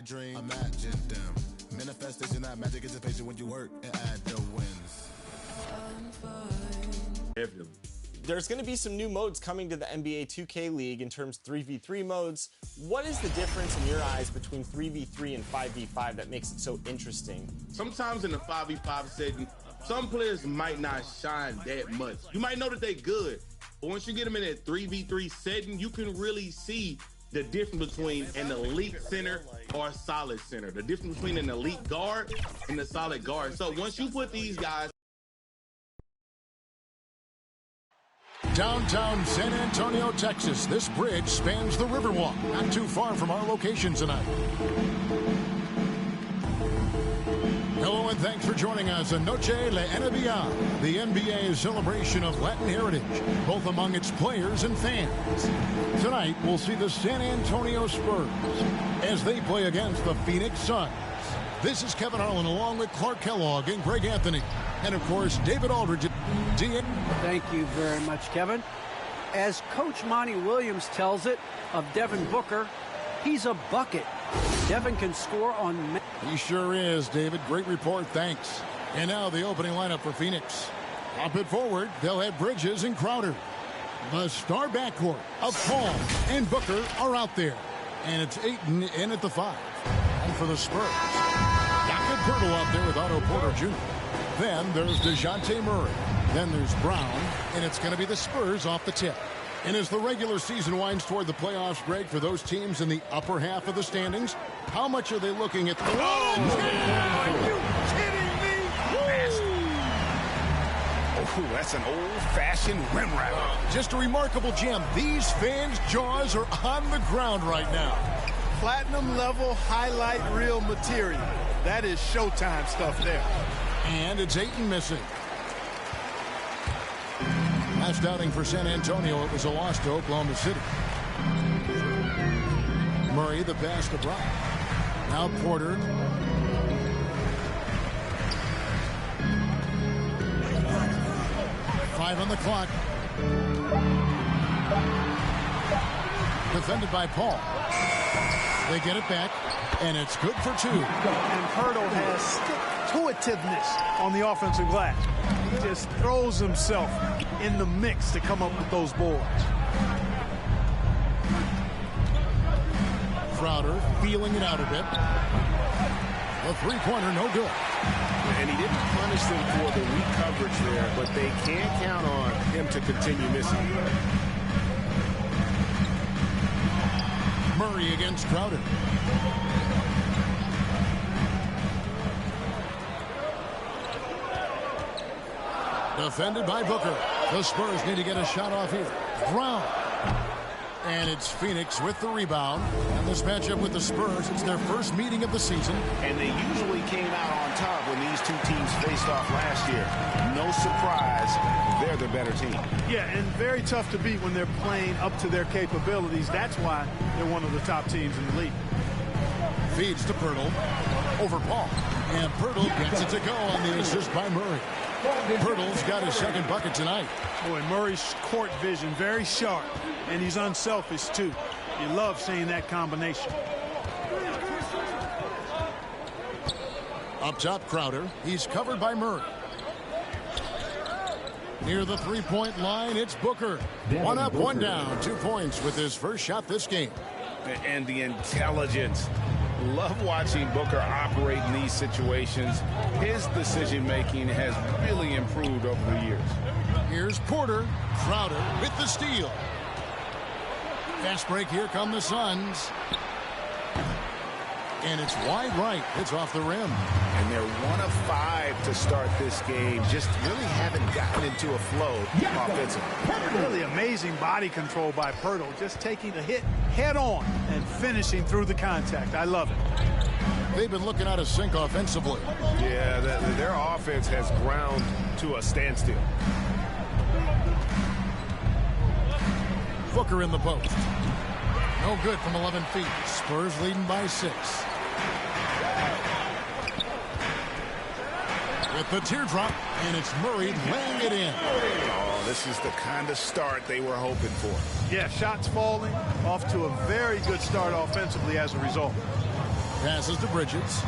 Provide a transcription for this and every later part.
Dream, imagine them. Manifestation, that magic is patient when you work and add the wins. There's going to be some new modes coming to the NBA 2K League in terms of 3v3 modes. What is the difference in your eyes between 3v3 and 5v5 that makes it so interesting? Sometimes in the 5v5 setting, some players might not shine that much. You might know that they're good, but once you get them in that 3v3 setting, you can really see the difference between an elite center or a solid center, the difference between an elite guard and a solid guard. So once you put these guys downtown San Antonio, Texas, this bridge spans the Riverwalk, not too far from our location tonight. Hello and thanks for joining us on Noche La NBA, the NBA celebration of Latin heritage, both among its players and fans. Tonight, we'll see the San Antonio Spurs as they play against the Phoenix Suns. This is Kevin Harlan along with Clark Kellogg and Greg Anthony. And, of course, David Aldridge. Thank you very much, Kevin. As Coach Monty Williams tells it of Devin Booker, he's a bucket. Devin can score on... He sure is, David. Great report, thanks. And now the opening lineup for Phoenix. Up it forward, they'll have Bridges and Crowder. The star backcourt of Paul and Booker are out there. And it's Ayton in at the 5. And for the Spurs, Jakob Poeltl out there with Otto Porter Jr. Then there's DeJounte Murray. Then there's Brown. And it's going to be the Spurs off the tip. And as the regular season winds toward the playoffs, Greg, for those teams in the upper half of the standings, how much are they looking at? Are you kidding me? Oh, that's an old-fashioned rim wrap. Just a remarkable gem. These fans' jaws are on the ground right now. Platinum level highlight reel material. That is Showtime stuff there. And it's Ayton missing. Last outing for San Antonio, it was a loss to Oklahoma City. Murray, the pass to Brown. Now Porter. Five on the clock. Defended by Paul. They get it back, and it's good for 2. And Poeltl has stick-to-itiveness on the offensive glass. He just throws himself in the mix to come up with those boards. Crowder feeling it out a bit. The three-pointer, no good. And he didn't punish them for the weak coverage there, but they can't count on him to continue missing. Murray against Crowder. Defended by Booker. The Spurs need to get a shot off here. Brown. And it's Phoenix with the rebound. And this matchup with the Spurs, it's their first meeting of the season. And they usually came out on top when these two teams faced off last year. No surprise, they're the better team. Yeah, and very tough to beat when they're playing up to their capabilities. That's why they're one of the top teams in the league. Feeds to Poeltl. Over Paul. And Poeltl gets it to go on the assist by Murray. Poeltl's got his second bucket tonight. Boy, Murray's court vision very sharp, and he's unselfish too. You love seeing that combination. Up top, Crowder. He's covered by Murray. Near the three-point line, it's Booker. 1 up, 1 down. 2 points with his first shot this game. And the intelligence. Love watching Booker operate in these situations. His decision-making has really improved over the years. Here's Porter. Crowder with the steal. Fast break. Here come the Suns. And it's wide right. It's off the rim. And they're 1 of 5 to start this game. Just really haven't gotten into a flow offensively. Really amazing body control by Poeltl. Just taking the hit head on and finishing through the contact. I love it. They've been looking out of sync offensively. Yeah, their offense has ground to a standstill. Booker in the post. No good from 11 feet. Spurs leading by 6. With the teardrop, and it's Murray laying it in. Oh, this is the kind of start they were hoping for. Yeah, shots falling, off to a very good start offensively as a result. Passes to Bridges.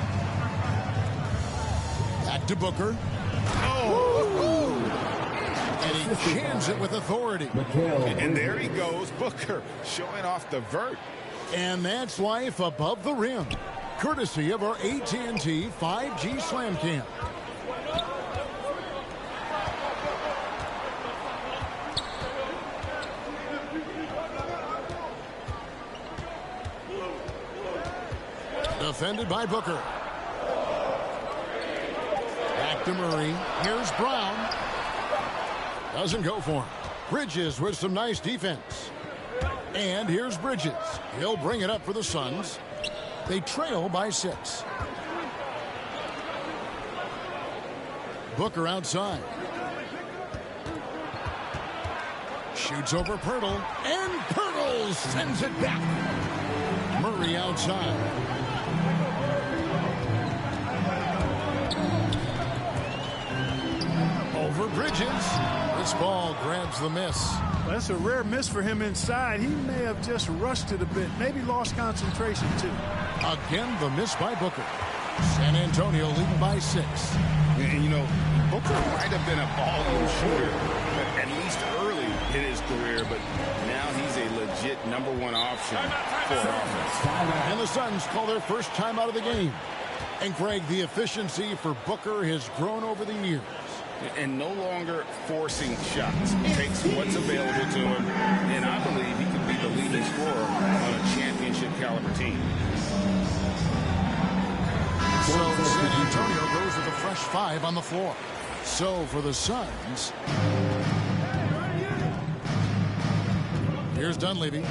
Back to Booker. And he jams it with authority. And there he goes, Booker, showing off the vert. And that's life above the rim, courtesy of our AT&T 5G Slam Cam. Defended by Booker. Back to Murray. Here's Brown. Doesn't go for him. Bridges with some nice defense. And here's Bridges. He'll bring it up for the Suns. They trail by 6. Booker outside. Shoots over Pirtle. And Pirtle sends it back. Murray outside. Over Bridges. This ball grabs the miss. Well, that's a rare miss for him inside. He may have just rushed it a bit. Maybe lost concentration, too. Again, the miss by Booker. San Antonio leading by 6. And, you know, Booker might have been a volume shooter, at least early in his career, but now he's a legit #1 option for offense. And the Suns call their first time out of the game. And, Greg, the efficiency for Booker has grown over the years. And no longer forcing shots. Takes what's available to him, and I believe he could be the leading scorer on a championship-caliber team. So San Antonio goes with a fresh 5 on the floor. So for the Suns, here's Dunleavy.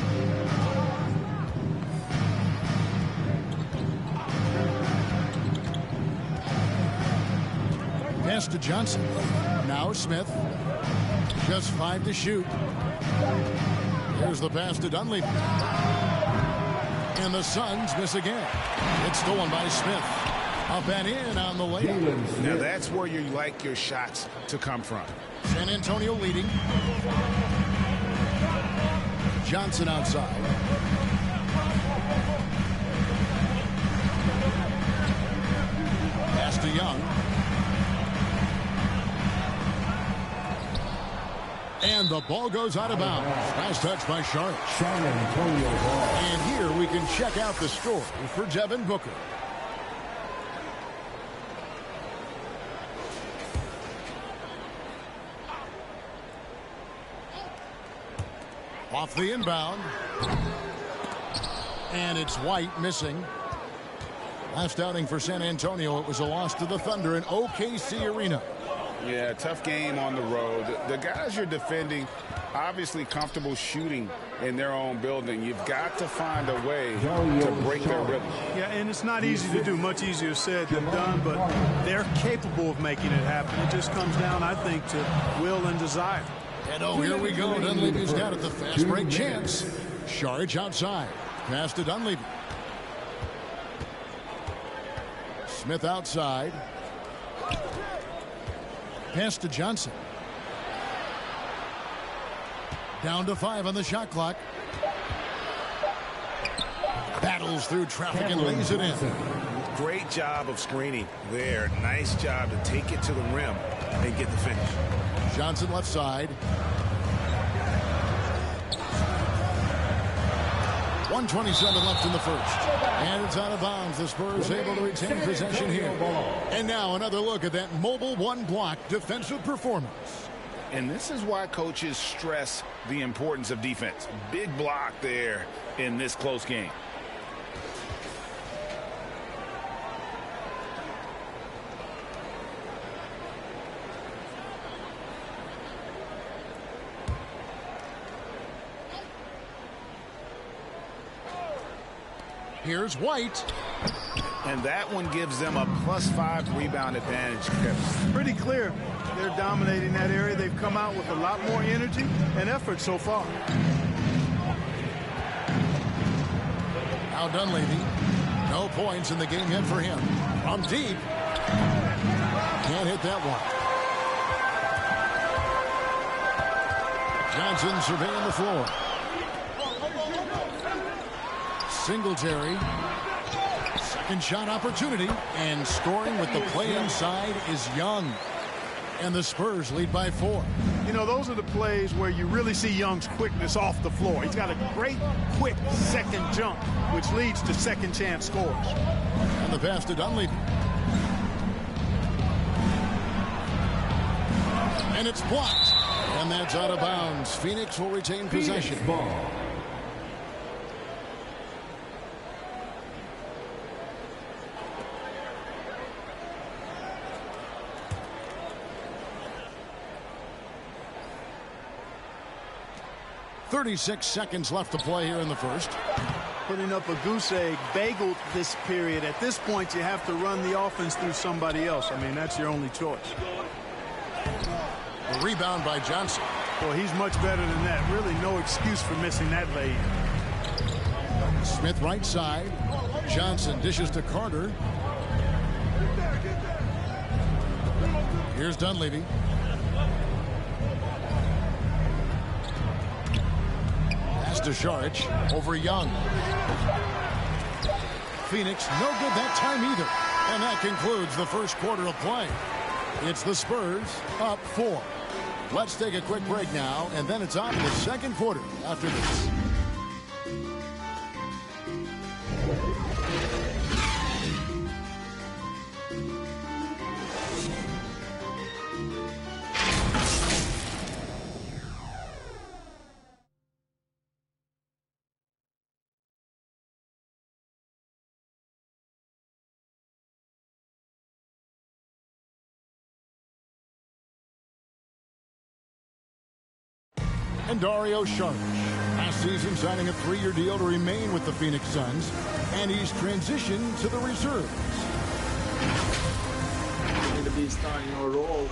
Pass to Johnson. Now Smith. Just 5 to shoot. Here's the pass to Dunleavy. And the Suns miss again. It's stolen by Smith. Up and in on the layup. Now that's where you like your shots to come from. San Antonio leading. Johnson outside. Pass to Young. And the ball goes out of bounds. Nice touch by Sharp. And here we can check out the score for Devin Booker. Off the inbound. And it's White missing. Last outing for San Antonio, it was a loss to the Thunder in OKC Arena. Yeah, tough game on the road. The guys you're defending, obviously comfortable shooting in their own building. You've got to find a way to break their rhythm. Yeah, and it's not easy to do. Much easier said than done, but they're capable of making it happen. It just comes down, I think, to will and desire. And here we go. Dunleavy's got it. The fast break chance. Sharge outside. Pass to Dunleavy. Smith outside. Pass to Johnson. Down to 5 on the shot clock. Battles through traffic and lays it in. Great job of screening there. Nice job to take it to the rim and get the finish. Johnson left side. 1:27 left in the first. And it's out of bounds. The Spurs able to retain possession here. And now another look at that mobile one block defensive performance. And this is why coaches stress the importance of defense. Big block there in this close game. Here's White. And that one gives them a +5 rebound advantage, Kevin. Pretty clear. They're dominating that area. They've come out with a lot more energy and effort so far. Now Dunleavy. No points in the game yet for him. From deep. Can't hit that one. Johnson surveying the floor. Second shot opportunity, and scoring with the play inside is Young. And the Spurs lead by 4. You know, those are the plays where you really see Young's quickness off the floor. He's got a great, quick second jump, which leads to second chance scores. And the pass to Dunleavy. And it's blocked. And that's out of bounds. Phoenix will retain possession. Ball. .36 seconds left to play here in the first. Putting up a goose egg, bageled this period. At this point, you have to run the offense through somebody else. I mean, that's your only choice. A rebound by Johnson. Well, he's much better than that. Really no excuse for missing that lay. Smith right side. Johnson dishes to Carter. Here's Dunleavy. To Saric over Young. Phoenix no good that time either. And that concludes the first quarter of play. It's the Spurs up 4. Let's take a quick break now, and then it's on to the second quarter after this. And Dario Saric, last season signing a 3-year deal to remain with the Phoenix Suns, and he's transitioned to the reserves. You need to be starting your role.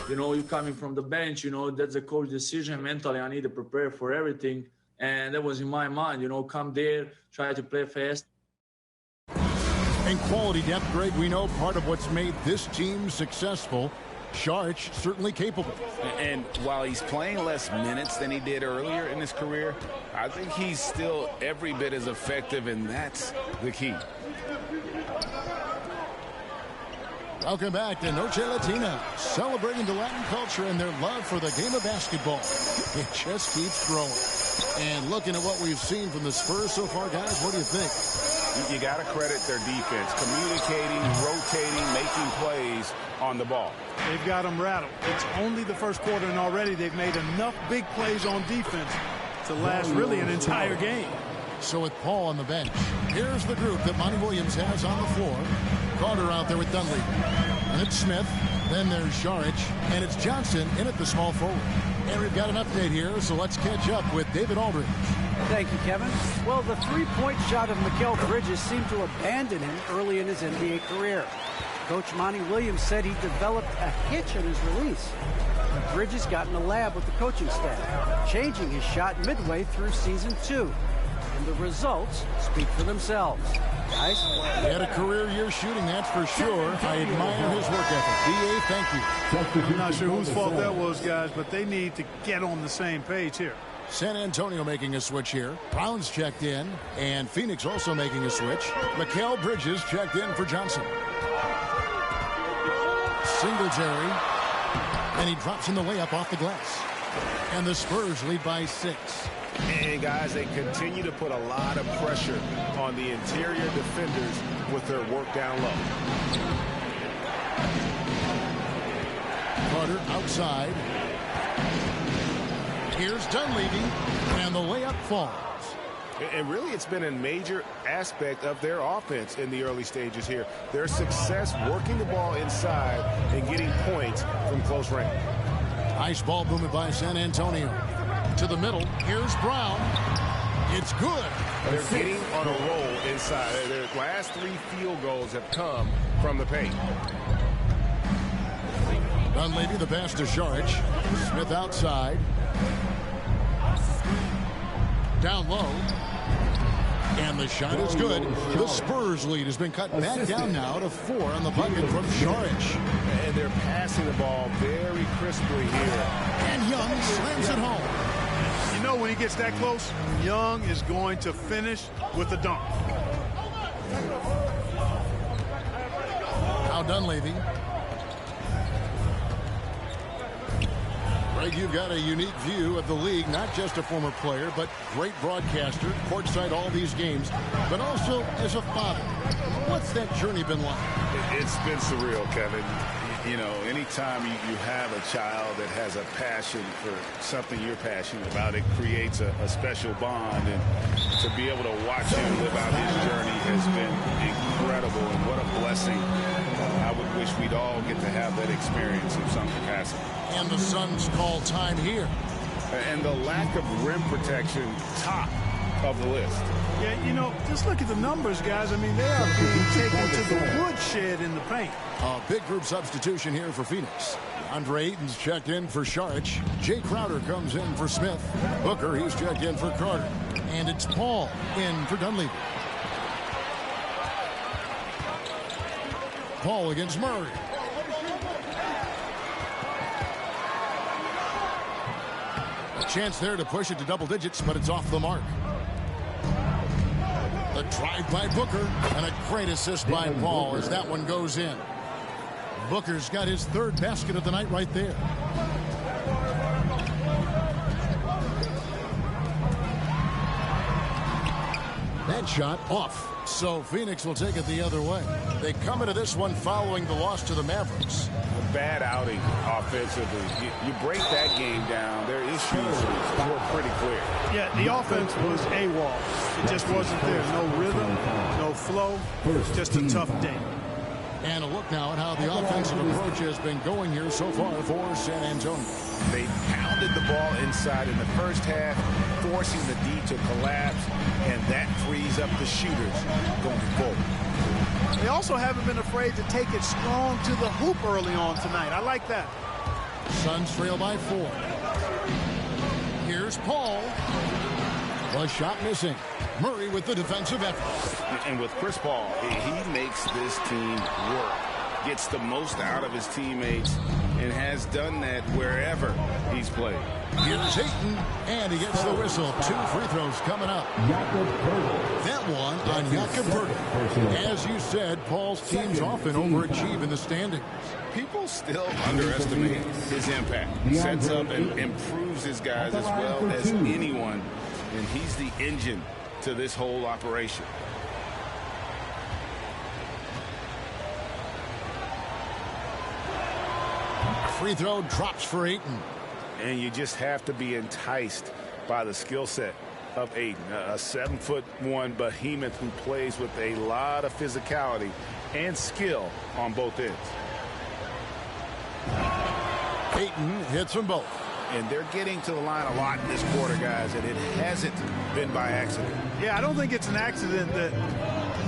You know, you're coming from the bench, you know, that's a coach decision. Mentally, I need to prepare for everything. And that was in my mind, you know, come there, try to play fast. And quality depth, Greg, we know part of what's made this team successful. Saric certainly capable. And while he's playing less minutes than he did earlier in his career, I think he's still every bit as effective, and that's the key. Welcome back to Noche Latina, celebrating the Latin culture and their love for the game of basketball. It just keeps growing. And looking at what we've seen from the Spurs so far, guys, what do you think? You got to credit their defense, communicating, rotating, making plays on the ball. They've got them rattled. It's only the first quarter, and already they've made enough big plays on defense to last really an entire game. So with Paul on the bench, here's the group that Monty Williams has on the floor. Carter out there with Dunleavy. And it's Smith. Then there's Saric. And it's Johnson in at the small forward. And we've got an update here, so let's catch up with David Aldridge. Thank you, Kevin. Well, the three-point shot of Mikal Bridges seemed to abandon him early in his NBA career. Coach Monty Williams said he developed a hitch in his release. But Bridges got in the lab with the coaching staff, changing his shot midway through season 2. And the results speak for themselves. Guys? He had a career year shooting, that's for sure. I admire his work ethic. D.A., thank you. I'm not sure whose fault that was, guys, but they need to get on the same page here. San Antonio making a switch here. Brown's checked in, and Phoenix also making a switch. Mikal Bridges checked in for Johnson. Singletary, and he drops in the layup off the glass. And the Spurs lead by 6. And guys, they continue to put a lot of pressure on the interior defenders with their work down low. Carter outside. Here's Dunleavy, and the layup falls. And really, it's been a major aspect of their offense in the early stages here. Their success working the ball inside and getting points from close range. Nice ball movement by San Antonio. To the middle, here's Brown. It's good. They're getting on a roll inside. Their last 3 field goals have come from the paint. Dunleavy, the pass to Saric. Smith outside. Down low. And the shot is good. The Spurs lead has been cut back down now to 4 on the bucket from Saric. And they're passing the ball very crisply here. And Young slams it home. You know, when he gets that close, Young is going to finish with a dunk. Dunleavy. Greg, you've got a unique view of the league, not just a former player, but great broadcaster, courtside all these games, but also as a father. What's that journey been like? It's been surreal, Kevin. You know, anytime you have a child that has a passion for something you're passionate about, it creates a special bond. And to be able to watch him live out his journey has been incredible. And what a blessing. I would wish we'd all get to have that experience in some capacity. And the Suns call time here. And the lack of rim protection, top of the list. Yeah, you know, just look at the numbers, guys. I mean, they are being taken to the woodshed in the paint. A big group substitution here for Phoenix. Andre Ayton's checked in for Saric. Jay Crowder comes in for Smith. Booker, he's checked in for Carter. And it's Paul in for Dunleavy. Paul against Murray. A chance there to push it to double digits, but it's off the mark. The drive by Booker, and a great assist by Paul as that one goes in. Booker's got his third basket of the night right there. That shot off. So Phoenix will take it the other way. They come into this one following the loss to the Mavericks. A bad outing offensively. You break that game down, their issues were pretty clear. Yeah, the offense was AWOL. It just wasn't there. No rhythm, no flow. Just a tough day. And a look now at how the offensive approach has been going here so far for San Antonio. They pounded the ball inside in the first half, forcing the D to collapse, and that frees up the shooters going forward. They also haven't been afraid to take it strong to the hoop early on tonight. I like that. Suns trail by 4. Here's Paul. The shot missing. Murray with the defensive effort. And with Chris Paul, he makes this team work. Gets the most out of his teammates and has done that wherever he's played. Here's Ayton, and he gets the whistle. 2 free throws coming up. That one on Jakob Poeltl. As you said, Paul's teams often overachieve in the standings. People still underestimate his impact. He sets up and improves his guys as well as anyone, and he's the engine to this whole operation. Free throw drops for Ayton. And you just have to be enticed by the skill set of Ayton, a 7'1" behemoth who plays with a lot of physicality and skill on both ends. Ayton hits them both. And they're getting to the line a lot in this quarter, guys, and it hasn't been by accident. Yeah, I don't think it's an accident that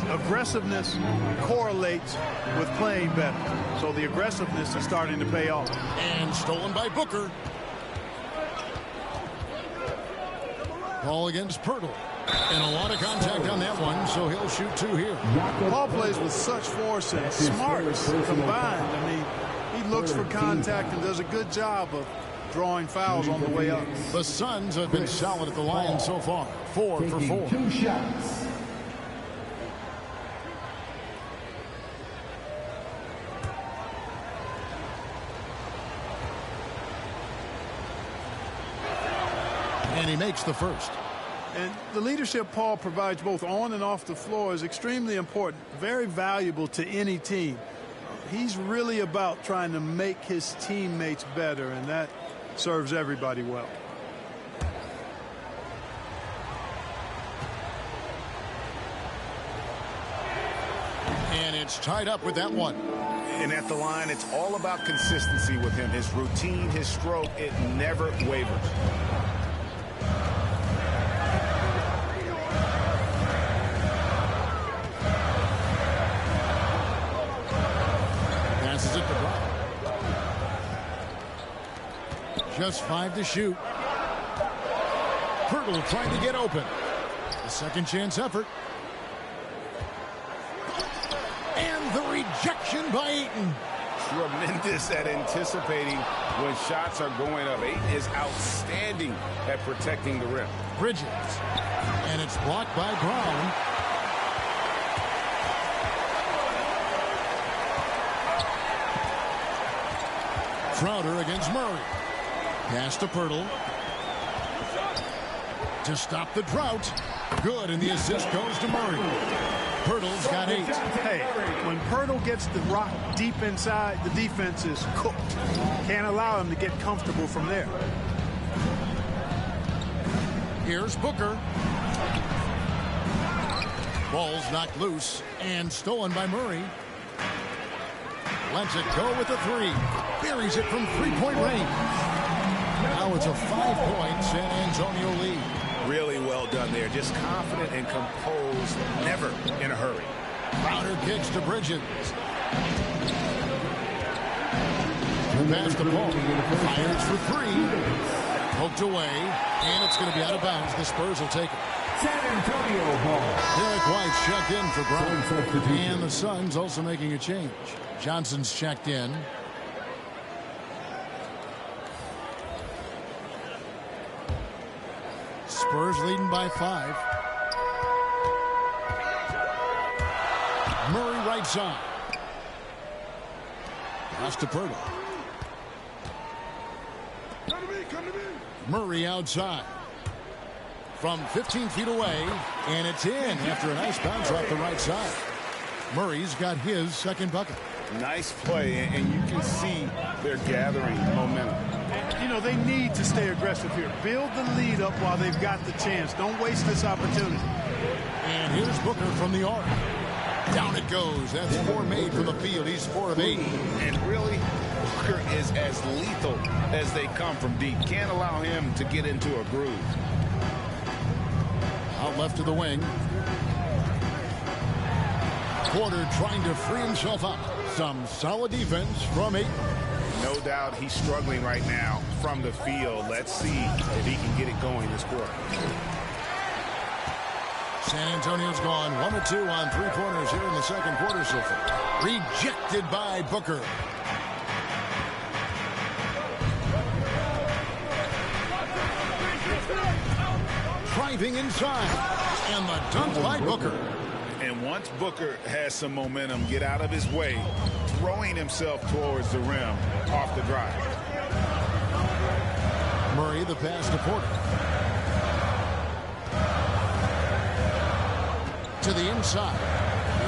aggressiveness correlates with playing better. So the aggressiveness is starting to pay off. And stolen by Booker. Paul against Poeltl. And a lot of contact on that one, so he'll shoot 2 here. Paul plays with such force and smarts combined. I mean, he looks for contact and does a good job of drawing fouls on the way up. The Suns have been solid at the line so far. 4 for 4. 2 shots. And he makes the first. And the leadership Paul provides both on and off the floor is extremely important, very valuable to any team. He's really about trying to make his teammates better, and that serves everybody well. And it's tied up with that one. And at the line, it's all about consistency with him. His routine, his stroke, it never wavers. Passes it to Brown. Just 5 to shoot. Poeltl trying to get open. The second chance effort. And the rejection by Ayton. Tremendous at anticipating when shots are going up. Ayton is outstanding at protecting the rim. Bridges. And it's blocked by Brown. Crowder against Murray. Pass to Pirtle. To stop the drought. Good, and the assist goes to Murray. Pirtle's got 8. Hey, when Pirtle gets the rock deep inside, the defense is cooked. Can't allow him to get comfortable from there. Here's Booker. Ball's knocked loose and stolen by Murray. Lets it go with a 3. Buries it from 3-point range. Now it's a 5-point San Antonio lead. Really well done there. Just confident and composed. Never in a hurry. Crowder kicks to Bridges. Pass the ball. Fires for 3. Poked away. And it's going to be out of bounds. The Spurs will take it. San Antonio ball. Derek White's checked in for Brown. And the Suns also making a change. Johnson's checked in. Spurs leading by 5. Murray right side. Pass to Pirtle. Murray outside. From 15 feet away. And it's in after a nice bounce off the right side. Murray's got his second bucket. Nice play, and you can see they're gathering momentum. You know, they need to stay aggressive here. Build the lead up while they've got the chance. Don't waste this opportunity. And here's Booker from the arc. Down it goes. That's 4 made from the field. He's 4 of 8. And really, Booker is as lethal as they come from deep. Can't allow him to get into a groove. Out left to the wing. Porter trying to free himself up. Some solid defense from Ayton. No doubt he's struggling right now from the field. Let's see if he can get it going this quarter. San Antonio's gone 1 of 2 on 3-pointers here in the second quarter so far. Rejected by Booker. Driving inside. And the dunk by Booker. And once Booker has some momentum, get out of his way, throwing himself towards the rim off the drive. Murray the pass to Porter. To the inside.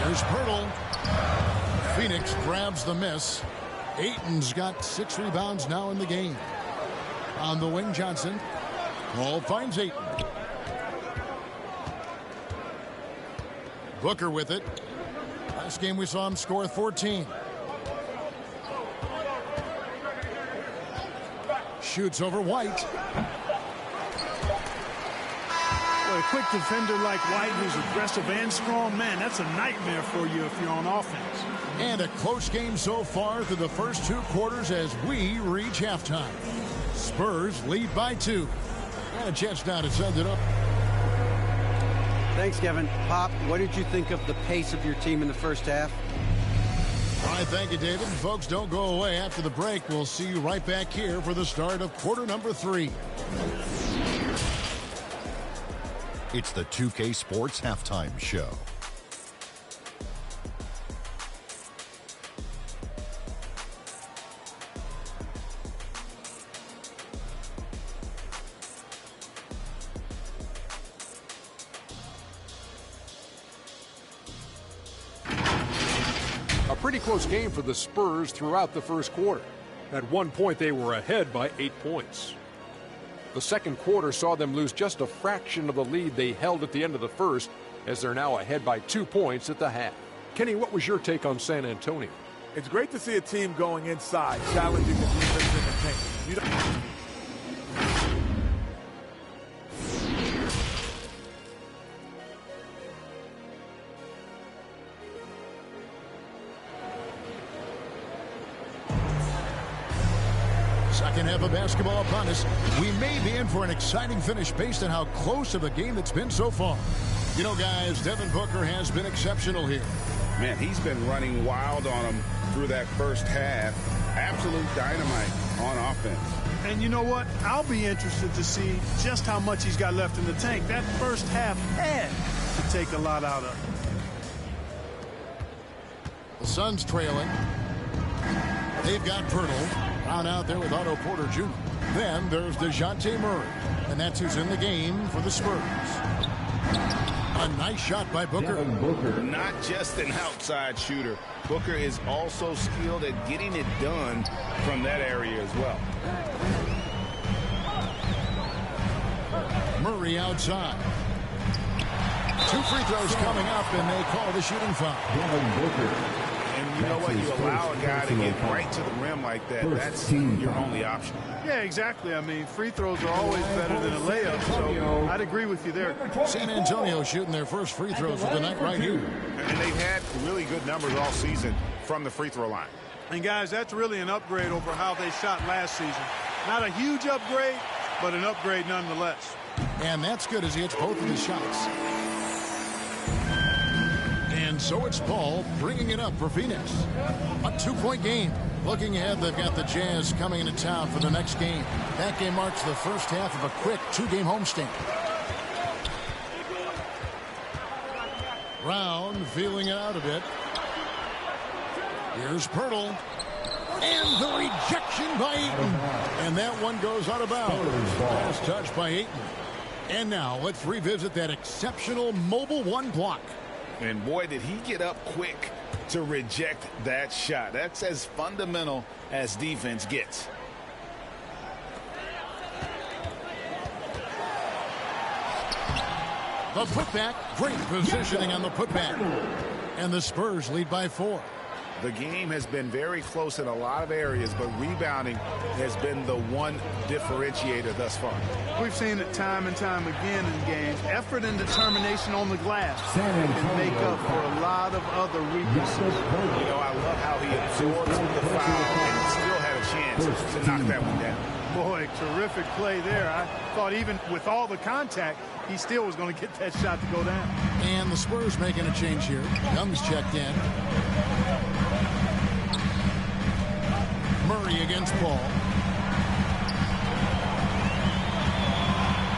Here's Pirtle. Phoenix grabs the miss. Ayton's got 6 rebounds now in the game. On the wing, Johnson. Ball finds Ayton. Booker with it. Last game we saw him score 14. Shoots over White. Boy, a quick defender like White who's aggressive and strong, man, that's a nightmare for you if you're on offense. And a close game so far through the first 2 quarters as we reach halftime. Spurs lead by 2. And a chance now to send it up. Thanks, Kevin. Pop, what did you think of the pace of your team in the first half? All right, thank you, David. Folks, don't go away. After the break, we'll see you right back here for the start of quarter number 3. It's the 2K Sports Halftime Show. Pretty close game for the Spurs throughout the first quarter. At one point, they were ahead by 8 points. The second quarter saw them lose just a fraction of the lead they held at the end of the first, as they're now ahead by 2 points at the half. Kenny, what was your take on San Antonio? It's great to see a team going inside, challenging the defense in the paint. You don't... Second half of basketball upon us. We may be in for an exciting finish based on how close of a game it's been so far. You know, guys, Devin Booker has been exceptional here. Man, he's been running wild on them through that first half. Absolute dynamite on offense. And you know what? I'll be interested to see just how much he's got left in the tank. That first half had to take a lot out of him. The Suns trailing. They've got Pirtle. Brown out there with Otto Porter Jr. Then there's DeJounte Murray, and that's who's in the game for the Spurs. A nice shot by Booker. Not just an outside shooter. Booker is also skilled at getting it done from that area as well. Murray outside. 2 free throws coming up, and they call the shooting foul. And you know what? You allow a guy to get right to the rim like that. That's your only option. Yeah, exactly. I mean, free throws are always better than a layup, so I'd agree with you there. San Antonio shooting their first free throws of the night right here. And they've had really good numbers all season from the free throw line. And, guys, that's really an upgrade over how they shot last season. Not a huge upgrade, but an upgrade nonetheless. And that's good as he hits both of his shots. And so it's Paul bringing it up for Phoenix. A 2-point game. Looking ahead, they've got the Jazz coming into town for the next game. That game marks the first half of a quick 2-game homestand. Brown feeling it out a bit. Here's Pirtle. And the rejection by Ayton. And that one goes out of bounds. Last touch by Ayton. And now let's revisit that exceptional mobile 1 block. And boy, did he get up quick to reject that shot. That's as fundamental as defense gets. The putback, great positioning on the putback. And the Spurs lead by 4. The game has been very close in a lot of areas, but rebounding has been the one differentiator thus far. We've seen it time and time again in games. Effort and determination on the glass can make up for a lot of other weaknesses. You know, I love how he absorbs the foul and still had a chance to knock that one down. Boy, terrific play there. I thought even with all the contact, he still was going to get that shot to go down. And the Spurs making a change here. Young's checked in. Murray against Paul.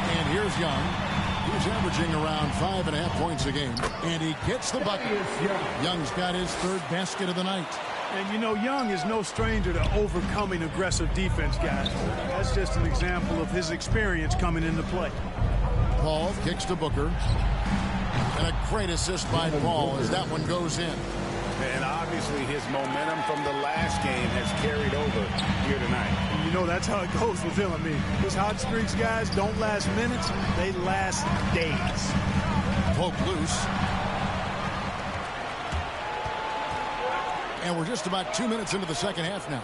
And here's Young. He's averaging around 5.5 points a game. And he gets the bucket. Young's got his 3rd basket of the night. And, you know, Young is no stranger to overcoming aggressive defense, guys. That's just an example of his experience coming into play. Paul kicks to Booker. And a great assist by Paul as that one goes in. And obviously his momentum from the last game has carried over here tonight. And you know, that's how it goes with him. I mean, his hot streaks, guys, don't last minutes. They last days. Poke loose. And we're just about 2 minutes into the second half now.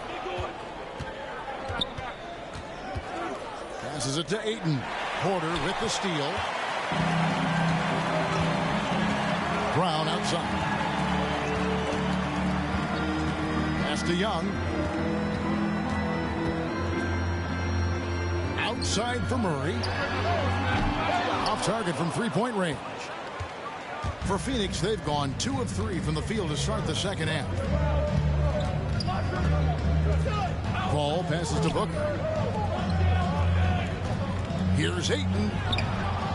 Passes it to Ayton. Porter with the steal. Brown outside. Pass to Young. Outside for Murray. Off target from 3-point range. For Phoenix, they've gone 2 of 3 from the field to start the second half. Paul passes to Booker. Here's Ayton.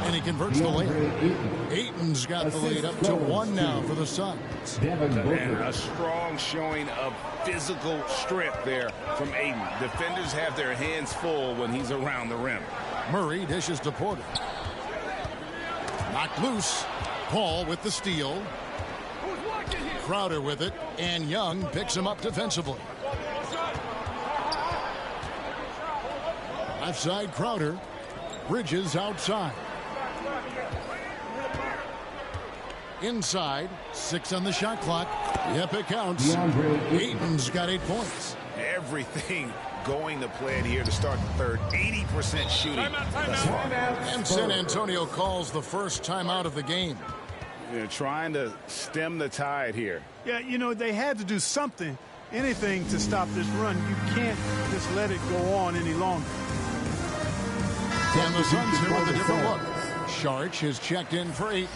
And he converts the layup. Ayton's got the lead up to 1 now for the Suns. And a strong showing of physical strength there from Ayton. Defenders have their hands full when he's around the rim. Murray dishes to Porter. Knocked loose. Paul with the steal. Crowder with it. And Young picks him up defensively. Left side Crowder. Bridges outside. Inside. 6 on the shot clock. Yep, it counts. Ayton's got 8 points. Everything going to plan here to start the third. 80% shooting thus far. And San Antonio calls the first timeout of the game. They're trying to stem the tide here. Yeah, you know, they had to do something, anything to stop this run. You can't just let it go on any longer. And the Suns here with a different look. Sharch is checked in for Ayton.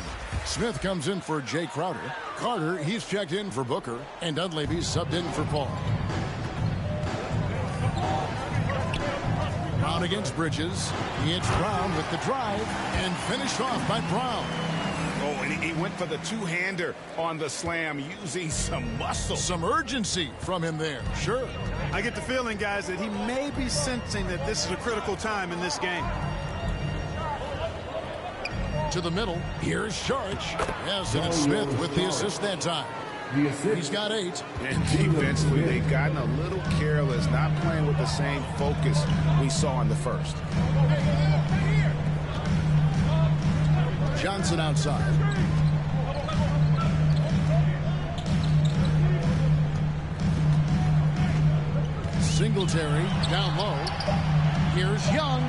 Smith comes in for Jay Crowder. Carter, he's checked in for Booker. And Dunleavy's subbed in for Paul. Brown against Bridges. He hits Brown with the drive and finished off by Brown. Oh, and he went for the two-hander on the slam using some muscle. Some urgency from him there. Sure. I get the feeling, guys, that he may be sensing that this is a critical time in this game. To the middle. Here's Sharch. Yes, and it's Smith with the assist that time. He's got 8. And defensively, they've gotten a little careless, not playing with the same focus we saw in the first. Johnson outside. Singletary down low. Here's Young.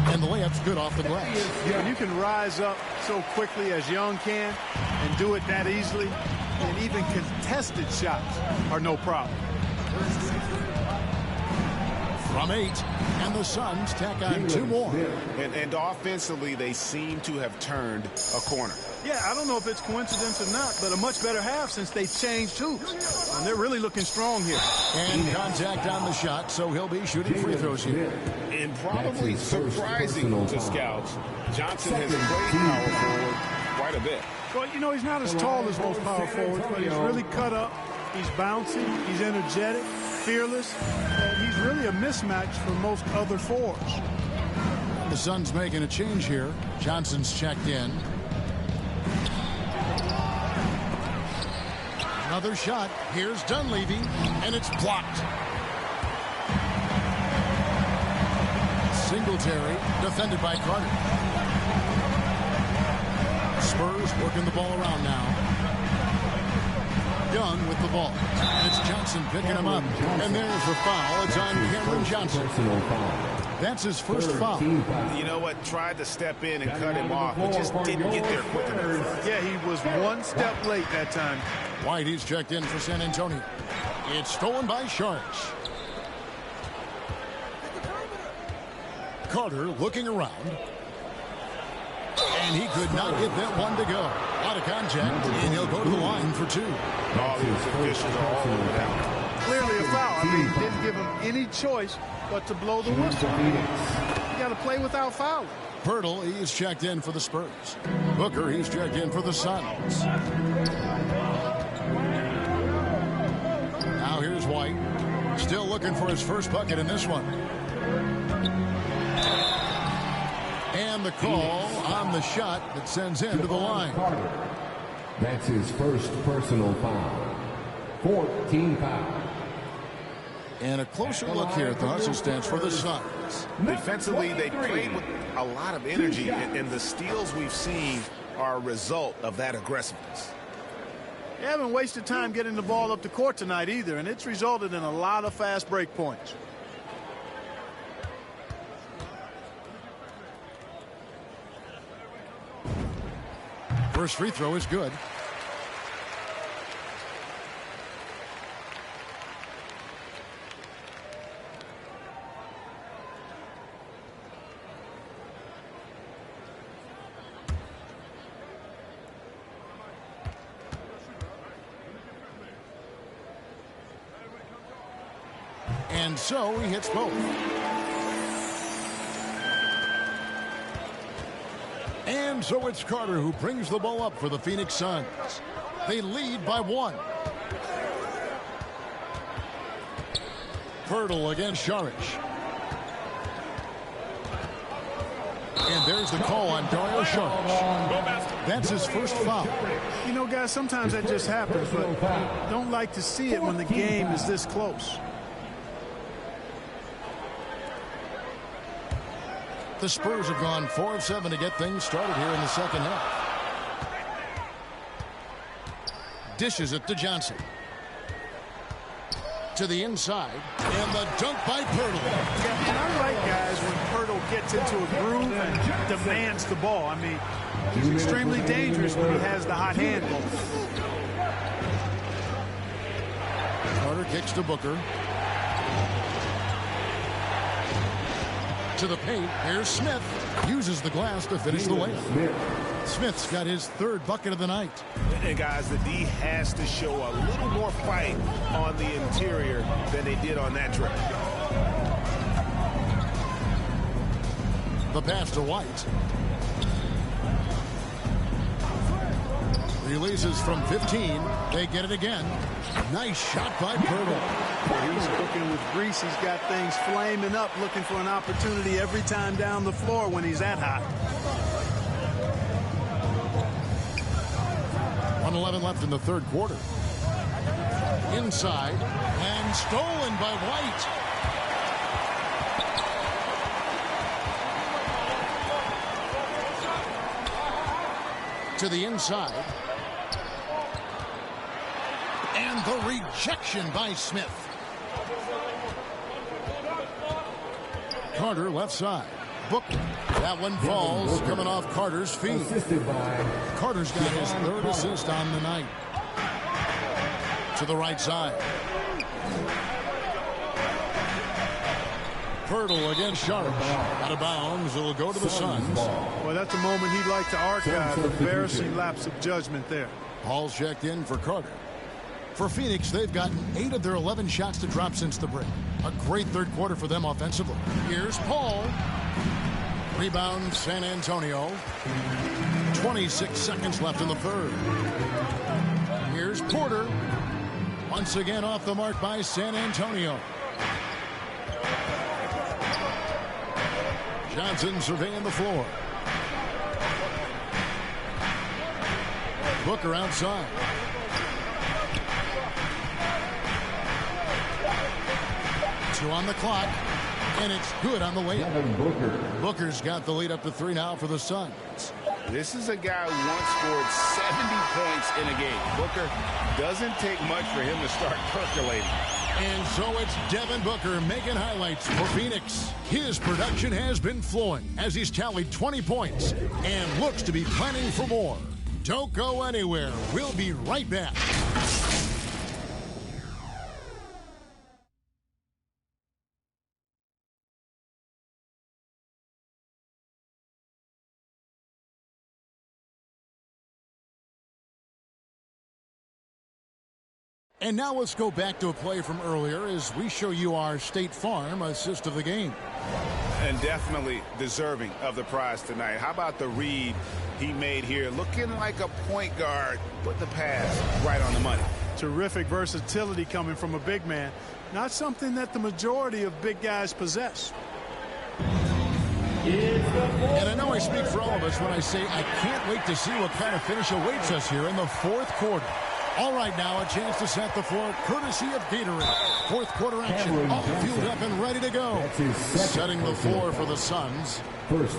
And the layup's good off the glass. When you can rise up so quickly as Young can and do it that easily, and even contested shots are no problem. From 8, and the Suns tack on 2 more. And offensively, they seem to have turned a corner. Yeah, I don't know if it's coincidence or not, but a much better half since they changed hoops. And they're really looking strong here. And contact on the shot, so he'll be shooting free throws here. And probably surprising to scouts, Johnson has played power forward quite a bit. Well, you know, he's not as tall as most power forwards, but he's really cut up. He's bouncy. He's energetic, fearless. And he's really a mismatch for most other forwards. The Suns making a change here. Johnson's checked in. Another shot. Here's Dunleavy, and it's blocked. Singletary, defended by Carter. Spurs working the ball around now. Young with the ball. And it's Johnson picking him up. And there's the foul. It's on Cameron Johnson. That's his first foul. You know what? Tried to step in and cut him off, but just didn't get there quick enough. Yeah, he was one step late that time. White, he's checked in for San Antonio. It's stolen by Sharch. Carter looking around. And he could not get that one to go. Out of contact, and he'll go to the line for 2. All these officials are all over down. Clearly a foul. I mean, didn't give him any choice but to blow the whistle. You got to play without fouling. Pirtle, he's checked in for the Spurs. Booker, he's checked in for the Suns. Now here's White. Still looking for his first bucket in this one. And the call on the shot that sends him to the line. That's his first personal foul. 14 foul. And a closer look here at the hustle stats for the Suns. Defensively, they played with a lot of energy, and the steals we've seen are a result of that aggressiveness. They haven't wasted time getting the ball up the court tonight either, and it's resulted in a lot of fast break points. First free throw is good. And so he hits both. And so it's Carter who brings the ball up for the Phoenix Suns. They lead by 1. Pirtle against Sharch. And there's the call on Dario Sharch. That's his first foul. You know, guys, sometimes that just happens, but don't like to see it when the game is this close. The Spurs have gone 4 of 7 to get things started here in the second half. Dishes it to Johnson. To the inside. And the dunk by Pirtle. Yeah, and I like guys when Pirtle gets into a groove and demands the ball. I mean, he's extremely dangerous when he has the hot hand. Carter kicks to Booker. To the paint. Here's Smith. Uses the glass to finish the layup. Smith's got his 3rd bucket of the night. And guys, the D has to show a little more fight on the interior than they did on that trip. The pass to White. Releases from 15. They get it again. Nice shot by Pirtle. He's cooking with grease. He's got things flaming up, looking for an opportunity every time down the floor when he's that hot. 1:11 left in the third quarter. Inside and stolen by White. To the inside. And the rejection by Smith. Carter left side. Booker. That one falls, coming off Carter's feet. Carter's got his third assist on the night. To the right side. Pirtle against Sharp. Out of bounds. It'll go to the Suns. Well, that's a moment he'd like to archive. Embarrassing lapse of judgment there. Paul's checked in for Carter. For Phoenix, they've gotten 8 of their 11 shots to drop since the break. A great third quarter for them offensively. Here's Paul. Rebound, San Antonio. 26 seconds left in the third. Here's Porter. Once again off the mark by San Antonio. Johnson surveying the floor. Booker outside. Two on the clock, and it's good on the layup. Booker's got the lead up to 3 now for the Suns. This is a guy who once scored 70 points in a game. Booker doesn't take much for him to start percolating. And so it's Devin Booker making highlights for Phoenix. His production has been flowing as he's tallied 20 points and looks to be planning for more. Don't go anywhere. We'll be right back. And now let's go back to a play from earlier as we show you our State Farm assist of the game. And definitely deserving of the prize tonight. How about the read he made here? Looking like a point guard, put the pass right on the money. Terrific versatility coming from a big man. Not something that the majority of big guys possess. And I know I speak for all of us when I say I can't wait to see what kind of finish awaits us here in the fourth quarter. All right, now a chance to set the floor courtesy of Gatorade. Fourth quarter action, all fueled up and ready to go. Setting the floor for the Suns.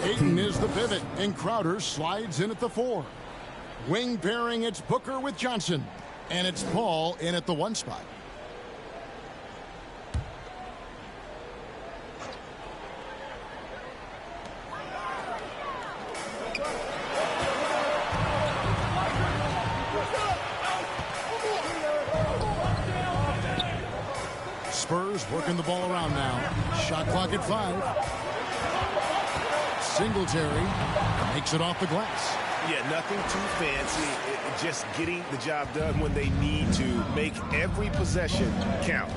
Ayton is the pivot, and Crowder slides in at the 4. Wing pairing, it's Booker with Johnson. And it's Paul in at the 1 spot. Spurs working the ball around now. Shot clock at 5. Singletary makes it off the glass. Yeah, nothing too fancy. Just getting the job done when they need to. Make every possession count.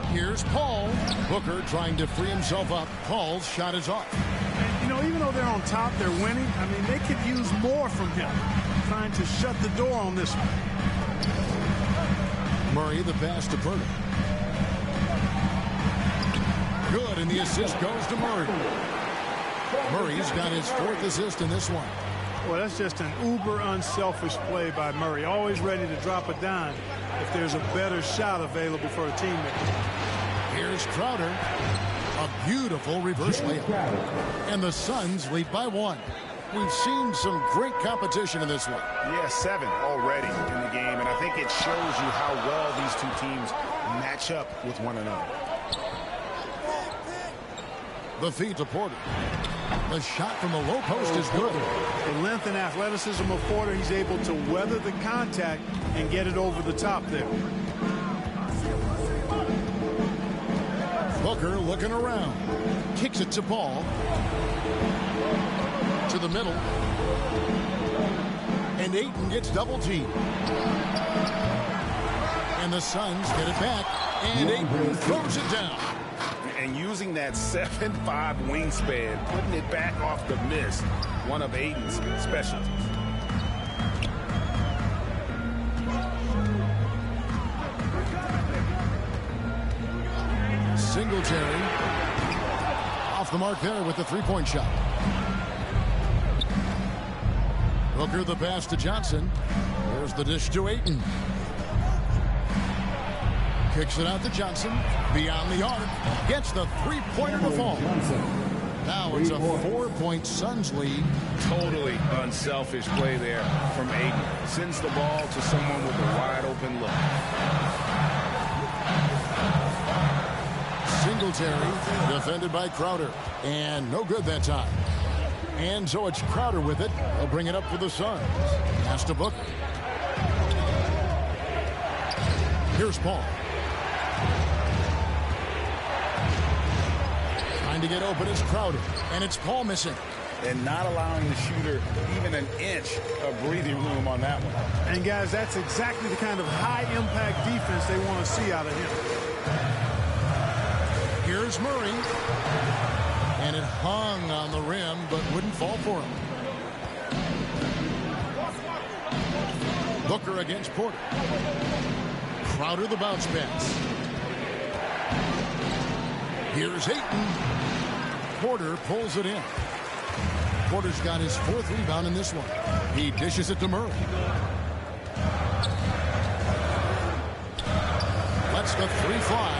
Here's Paul. Booker trying to free himself up. Paul's shot is off. You know, even though they're on top, they're winning. I mean, they could use more from him. Trying to shut the door on this one. Murray, the pass to Pirtle. Good, and the assist goes to Murray. Murray's got his 4th assist in this one. Well, that's just an uber unselfish play by Murray. Always ready to drop a dime if there's a better shot available for a teammate. Here's Crowder. A beautiful reverse layup. And the Suns lead by 1. We've seen some great competition in this one. Yeah, 7 already in the game, and I think it shows you how well these two teams match up with one another. The feed to Porter. The shot from the low post is good. The length and athleticism of Porter, he's able to weather the contact and get it over the top there. Booker looking around. Kicks it to Paul. To the middle. And Ayton gets double teamed. And the Suns get it back. And Ayton throws it down. And using that 7'5" wingspan, putting it back off the miss. one of Aiden's specialties. Singletary off the mark there with the three-point shot. Booker the pass to Johnson. There's the dish to Ayton. Kicks it out to Johnson. Beyond the arc. Gets the three-pointer to fall. Now it's a 4-point Suns lead. Totally unselfish play there from Ayton. Sends the ball to someone with a wide-open look. Singletary defended by Crowder. And no good that time. And so it's Crowder with it. They'll bring it up for the Suns. Pass to Booker. Here's Paul. Trying to get open is Crowder. And it's Paul missing. And not allowing the shooter even an inch of breathing room on that one. And guys, that's exactly the kind of high-impact defense they want to see out of him. Here's Murray. And it hung on the rim, but wouldn't fall for him. Booker against Porter. Crowder the bounce pass. Here's Ayton. Porter pulls it in. Porter's got his 4th rebound in this one. He dishes it to Murray. Lets the three fly.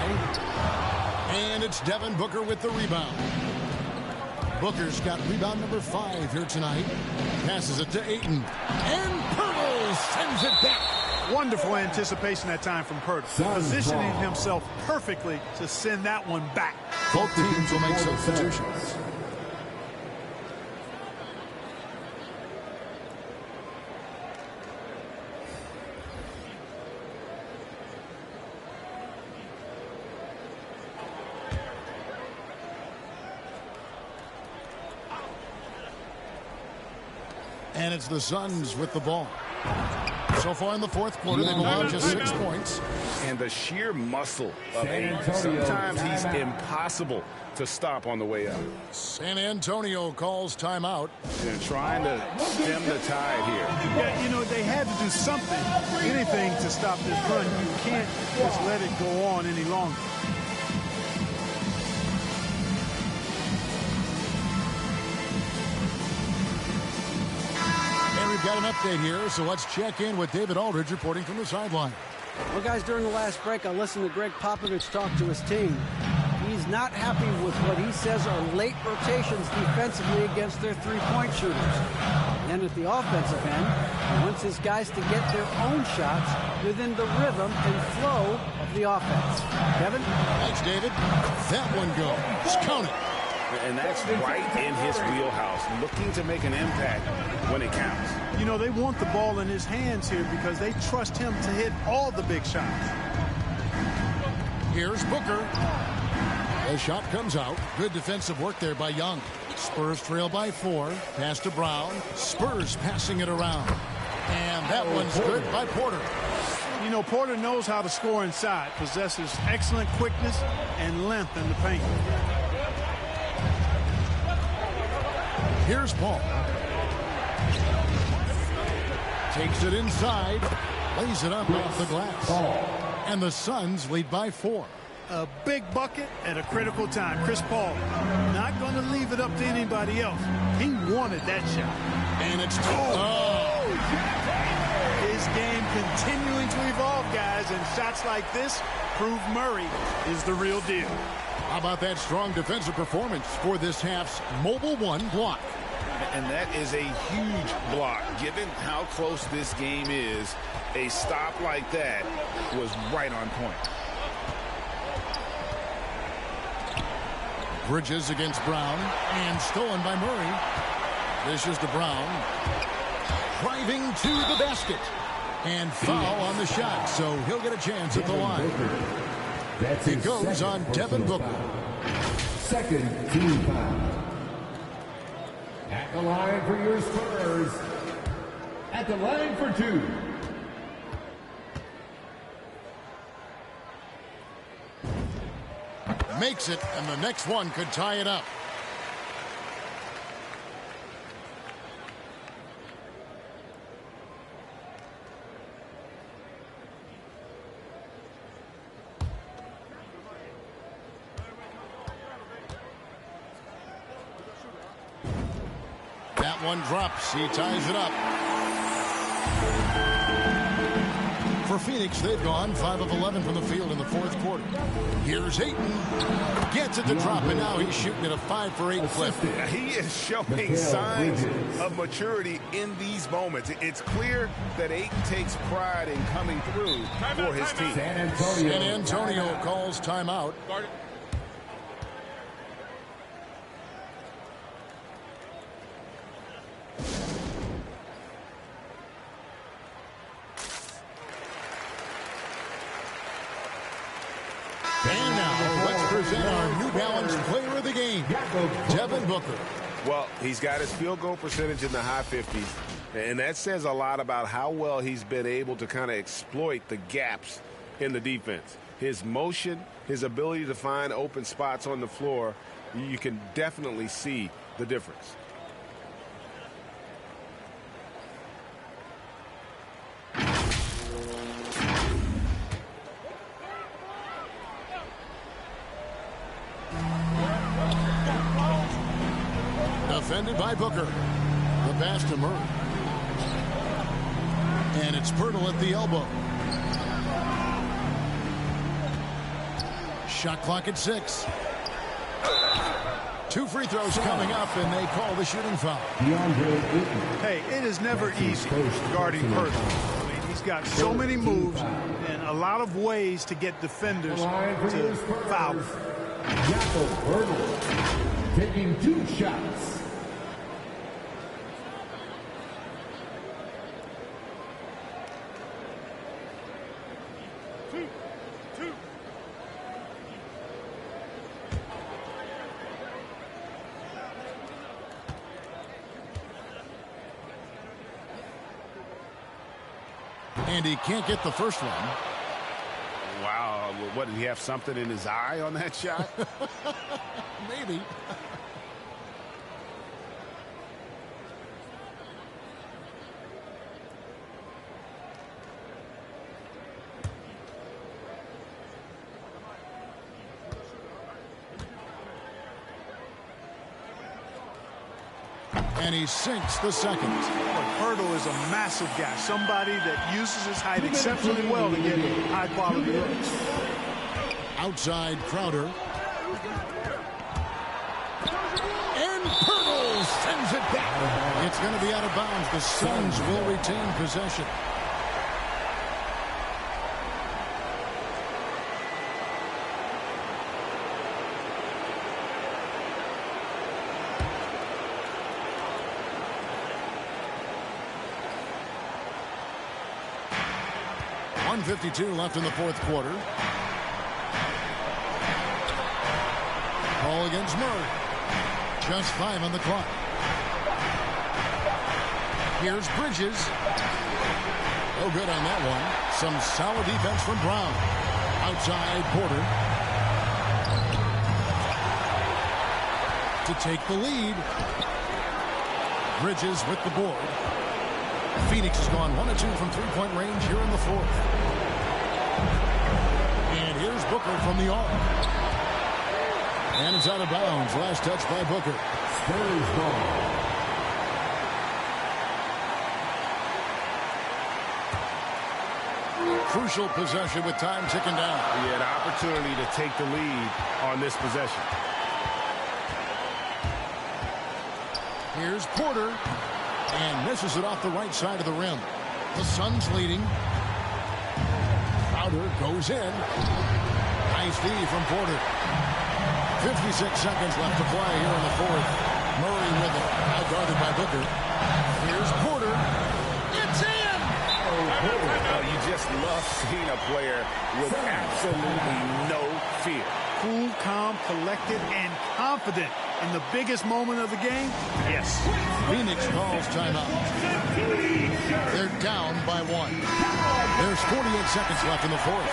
And it's Devin Booker with the rebound. Booker's got rebound number 5 here tonight. Passes it to Ayton. And Pirtle sends it back. Wonderful anticipation that time from Pirtle. Positioning himself perfectly to send that one back. Both teams will make substitutions. And it's the Suns with the ball. So far in the 4th quarter, they've allowed just 6 points. And the sheer muscle of Ayton. Sometimes he's impossible to stop on the way up. San Antonio calls timeout. They're trying to stem the tide here. Yeah, you know, they had to do something, anything to stop this run. You can't just let it go on any longer. We've got an update here, so let's check in with David Aldridge reporting from the sideline. Well, guys, during the last break, I listened to Greg Popovich talk to his team. He's not happy with what he says are late rotations defensively against their three-point shooters. And then at the offensive end, he wants his guys to get their own shots within the rhythm and flow of the offense. Kevin? Thanks, David. That one goes. Count it. And that's right in his wheelhouse, looking to make an impact when it counts. You know, they want the ball in his hands here because they trust him to hit all the big shots. Here's Booker. The shot comes out. Good defensive work there by Young. Spurs trail by 4. Pass to Brown. Spurs passing it around. And that one's good by Porter. You know, Porter knows how to score inside. Possesses excellent quickness and length in the paint. Here's Paul. Takes it inside. Lays it up off the glass. And the Suns lead by 4. A big bucket at a critical time. Chris Paul not going to leave it up to anybody else. He wanted that shot. And it's his game continuing to evolve, guys, and shots like this prove Murray is the real deal. How about that strong defensive performance for this half's Mobile One block? And that is a huge block. Given how close this game is, a stop like that was right on point. Bridges against Brown, and stolen by Murray. This is to Brown. Driving to the basket. And foul on the shot, so he'll get a chance at the line. It goes on Devin Booker. Second team foul. At the line for your Spurs. At the line for 2. Makes it, and the next one could tie it up. one drops. He ties it up. For Phoenix, they've gone 5 of 11 from the field in the fourth quarter. Here's Ayton. Gets it to drop, and now he's shooting at a 5 for 8 clip. He is showing signs of maturity in these moments. It's clear that Ayton takes pride in coming through for his team. San Antonio calls timeout. And now, let's present our New Balance Player of the Game, Devin Booker. Well, he's got his field goal percentage in the high 50s, and that says a lot about how well he's been able to kind of exploit the gaps in the defense. His motion, his ability to find open spots on the floor, you can definitely see the difference. Defended by Booker. The pass to Murray. And it's Pirtle at the elbow. Shot clock at 6. 2 free throws coming up, and they call the shooting foul. Hey, it is never easy guarding Pirtle. I mean, he's got so many moves and a lot of ways to get defenders to foul. Jakob Pirtle taking 2 shots. And he can't get the first one. Wow, what, did he have something in his eye on that shot? Maybe. And he sinks the second. Pirtle is a massive guy, somebody that uses his height exceptionally well to get high-quality looks. Outside Crowder. And Pirtle sends it back. It's going to be out of bounds. The Suns will retain possession. .152 left in the fourth quarter. Ball against Murray. Just 5 on the clock. Here's Bridges. No good on that one. Some solid defense from Brown. Outside Porter. To take the lead. Bridges with the board. Phoenix has gone 1 of 2 from three-point range here in the fourth. And here's Booker from the arc. And it's out of bounds. Last touch by Booker. Spurs ball. Crucial possession with time ticking down. He had an opportunity to take the lead on this possession. Here's Porter. And misses it off the right side of the rim. The Suns leading. Crowder goes in. Nice D from Porter. 56 seconds left to play here in the fourth. Murray with it. Now guarded by Booker. Here's Porter. It's in! Oh, you just love seeing a player with absolutely no fear. Cool, calm, collected, and confident in the biggest moment of the game. Yes. Phoenix calls timeout. They're down by 1. There's 48 seconds left in the fourth.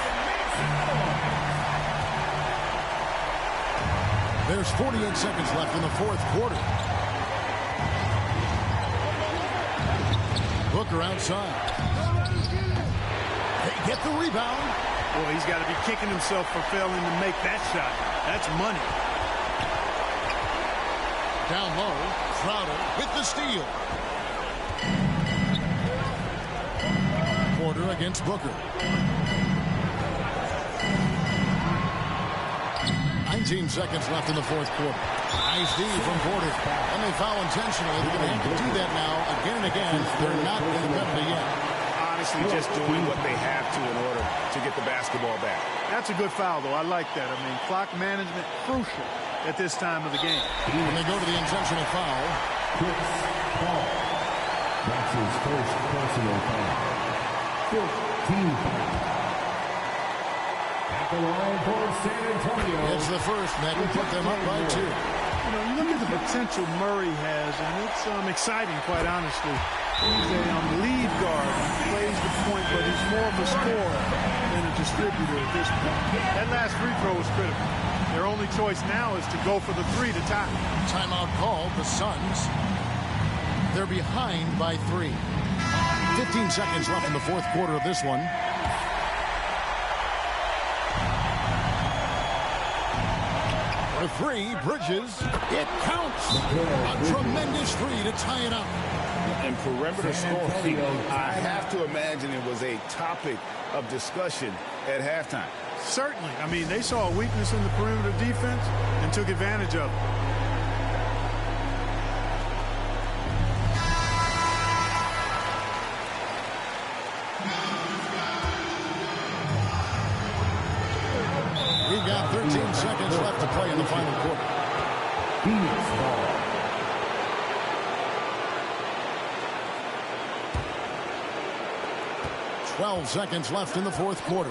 There's 48 seconds left in the fourth quarter. Booker outside. They get the rebound. Boy, he's got to be kicking himself for failing to make that shot. That's money. Down low, Crowder with the steal. Porter against Booker. 19 seconds left in the fourth quarter. Nice D from Porter. And they foul intentionally. They're going to have to do that now again and again. They're not in the penalty yet. Honestly, just doing what they have to in order to get the basketball back. That's a good foul, though. I like that. I mean, clock management crucial at this time of the game. When they go to the intentional foul. That's his first personal foul. 15 foul. At the line for San Antonio. It's the first, and that will put them up by 2. You know, you look at the potential Murray has, and it's exciting, quite honestly. He's a lead guard. He plays the point, but he's more of a scorer than a distributor at this point. That last free throw was critical. Their only choice now is to go for the 3 to tie. Timeout called. The Suns, they're behind by 3. 15 seconds left in the fourth quarter of this one. For 3, Bridges. It counts. A tremendous 3 to tie it up. And perimeter scoring, I have to imagine it was a topic of discussion at halftime. Certainly. I mean, they saw a weakness in the perimeter defense and took advantage of it. We've got 13 seconds left to play in the final quarter. Phoenix ball. Twelve seconds left in the fourth quarter.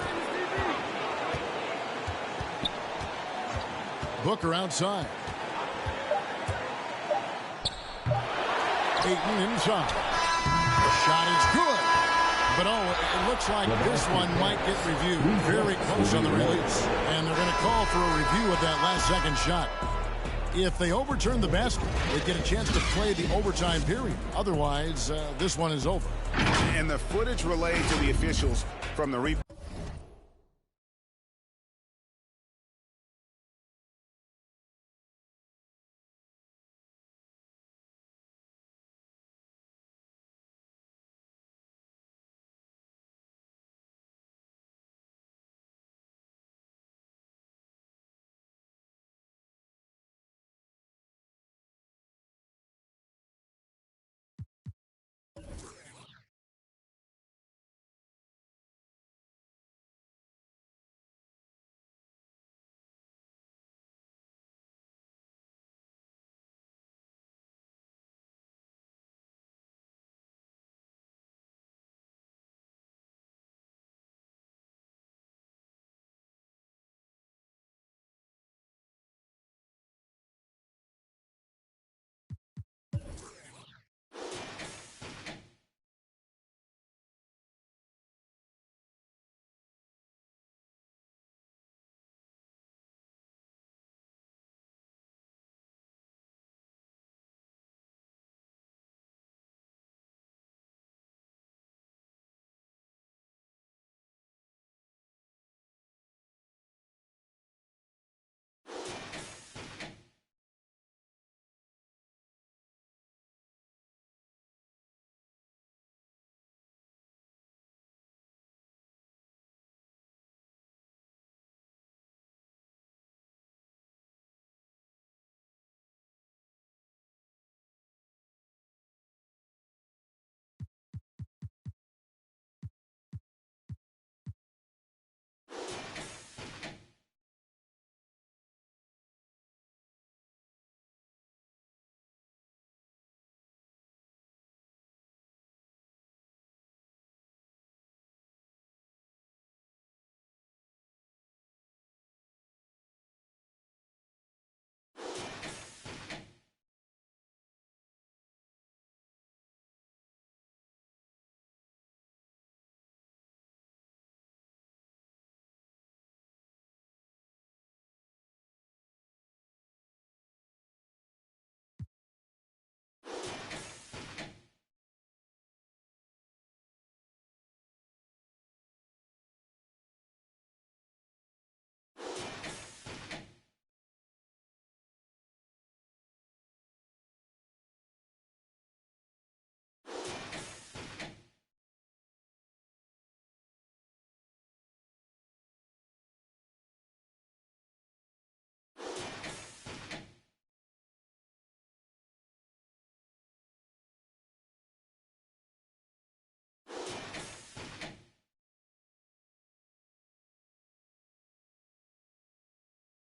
Booker outside. Ayton inside. The shot is good. But, it looks like this one might get reviewed. Very close on the release. And they're going to call for a review of that last second shot. If they overturn the basket, they get a chance to play the overtime period. Otherwise, this one is over. And the footage relayed to the officials from the replay.